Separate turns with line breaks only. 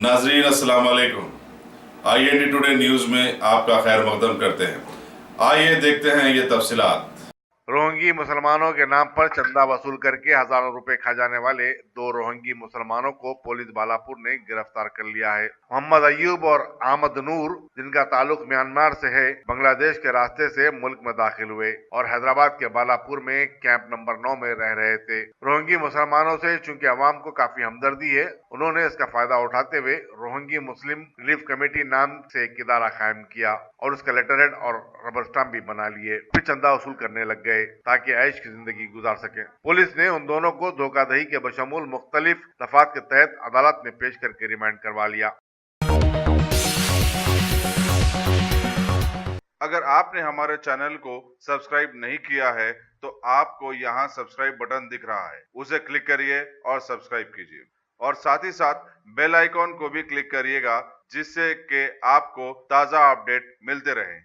नाजरीन अस्सलाम वालेकुम। IND टुडे न्यूज़ में आपका खैर मकदम करते हैं। आइए देखते हैं ये तफसीलात।
रोहिंगी मुसलमानों के नाम पर चंदा वसूल करके हजारों रुपए खा जाने वाले 2 रोहिंगी मुसलमानों को पुलिस बालापुर ने गिरफ्तार कर लिया है। मोहम्मद अयूब और आमद नूर, जिनका ताल्लुक म्यांमार से है, बांग्लादेश के रास्ते से मुल्क में दाखिल हुए और हैदराबाद के बालापुर में कैंप नंबर 9 में रह रहे थे। रोहिंगी मुसलमानों से चूंकि अवाम को काफी हमदर्दी है, उन्होंने इसका फायदा उठाते हुए रोहिंगी मुस्लिम रिलीफ कमेटी नाम से एक इदारा कायम किया और उसका लेटर हेड और रबर स्टाम्प भी बना लिए। फिर चंदा वसूल करने लग गए ताकि ऐश की जिंदगी गुजार सके। पुलिस ने उन दोनों को धोखाधड़ी के बशमूल मुख्तलिफ दफात के तहत अदालत में पेश करके रिमांड करवा लिया।
अगर आपने हमारे चैनल को सब्सक्राइब नहीं किया है तो आपको यहाँ सब्सक्राइब बटन दिख रहा है, उसे क्लिक करिए और सब्सक्राइब कीजिए और साथ ही साथ बेल आइकॉन को भी क्लिक करिएगा, जिससे कि आपको ताज़ा अपडेट मिलते रहें।